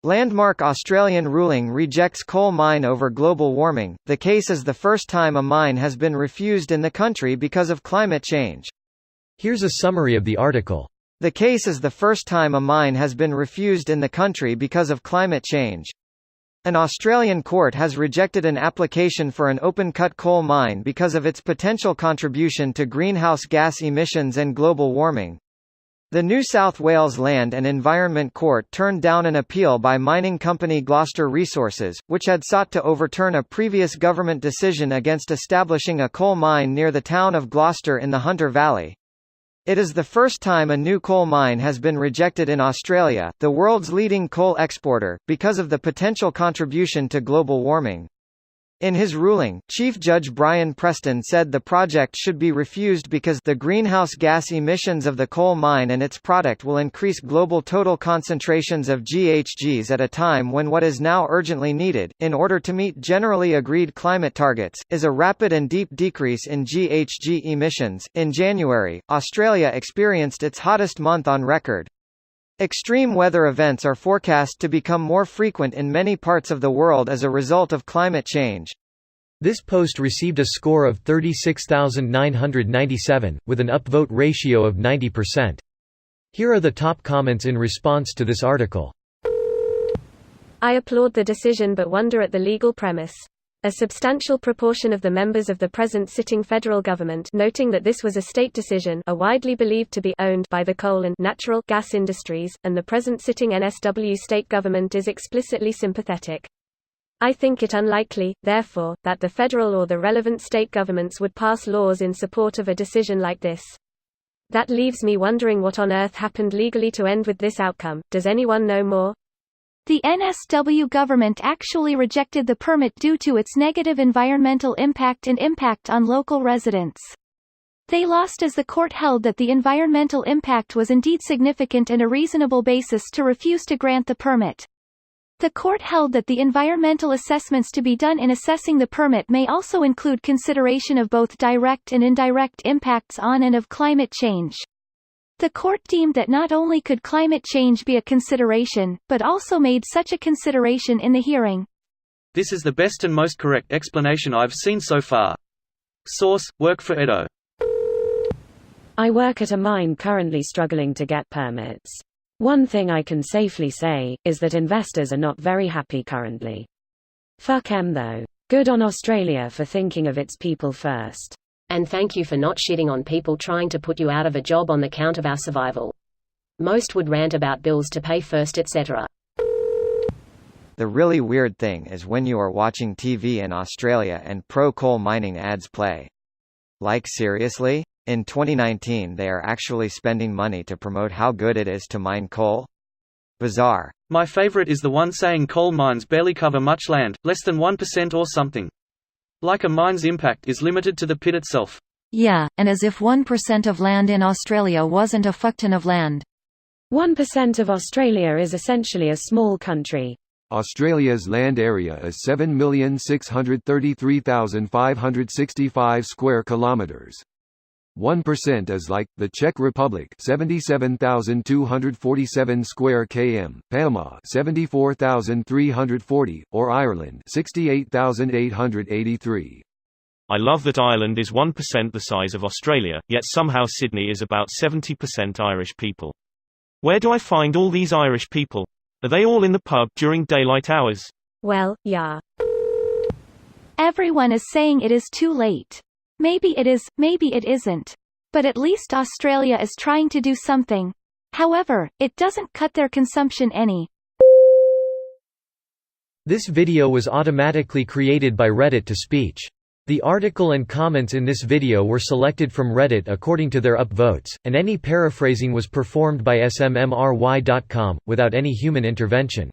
Landmark Australian ruling rejects coal mine over global warming. The case is the first time a mine has been refused in the country because of climate change. Here's a summary of the article. The case is the first time a mine has been refused in the country because of climate change. An Australian court has rejected an application for an open-cut coal mine because of its potential contribution to greenhouse gas emissions and global warming. The New South Wales Land and Environment Court turned down an appeal by mining company Gloucester Resources, which had sought to overturn a previous government decision against establishing a coal mine near the town of Gloucester in the Hunter Valley. It is the first time a new coal mine has been rejected in Australia, the world's leading coal exporter, because of the potential contribution to global warming. In his ruling, Chief Judge Brian Preston said the project should be refused because the greenhouse gas emissions of the coal mine and its product will increase global total concentrations of GHGs at a time when what is now urgently needed, in order to meet generally agreed climate targets, is a rapid and deep decrease in GHG emissions. In January, Australia experienced its hottest month on record. Extreme weather events are forecast to become more frequent in many parts of the world as a result of climate change. This post received a score of 36,997, with an upvote ratio of 90%. Here are the top comments in response to this article. I applaud the decision but wonder at the legal premise. A substantial proportion of the members of the present sitting federal government, noting that this was a state decision, are widely believed to be owned by the coal and natural gas industries, and the present sitting NSW state government is explicitly sympathetic. I think it unlikely, therefore, that the federal or the relevant state governments would pass laws in support of a decision like this. That leaves me wondering what on earth happened legally to end with this outcome. Does anyone know more? The NSW government actually rejected the permit due to its negative environmental impact and impact on local residents. They lost as the court held that the environmental impact was indeed significant and a reasonable basis to refuse to grant the permit. The court held that the environmental assessments to be done in assessing the permit may also include consideration of both direct and indirect impacts on and of climate change. The court deemed that not only could climate change be a consideration, but also made such a consideration in the hearing. This is the best and most correct explanation I've seen so far. Source: Work for Edo. I work at a mine currently struggling to get permits. One thing I can safely say, is that investors are not very happy currently. Fuck 'em though. Good on Australia for thinking of its people first. And thank you for not shitting on people trying to put you out of a job on the count of our survival. Most would rant about bills to pay first, etc. The really weird thing is when you are watching TV in Australia and pro-coal mining ads play. Like seriously? In 2019 they are actually spending money to promote how good it is to mine coal? Bizarre. My favorite is the one saying coal mines barely cover much land, less than 1% or something. Like a mine's impact is limited to the pit itself. Yeah, and as if 1% of land in Australia wasn't a fuckton of land. 1% of Australia is essentially a small country. Australia's land area is 7,633,565 square kilometers. 1% is like, the Czech Republic 77,247 square km, Panama 74,340, or Ireland 68,883. I love that Ireland is 1% the size of Australia, yet somehow Sydney is about 70% Irish people. Where do I find all these Irish people? Are they all in the pub during daylight hours? Well, yeah. Everyone is saying it is too late. Maybe it is, maybe it isn't. But at least Australia is trying to do something. However, it doesn't cut their consumption any. This video was automatically created by Reddit to speech. The article and comments in this video were selected from Reddit according to their upvotes, and any paraphrasing was performed by smmry.com, without any human intervention.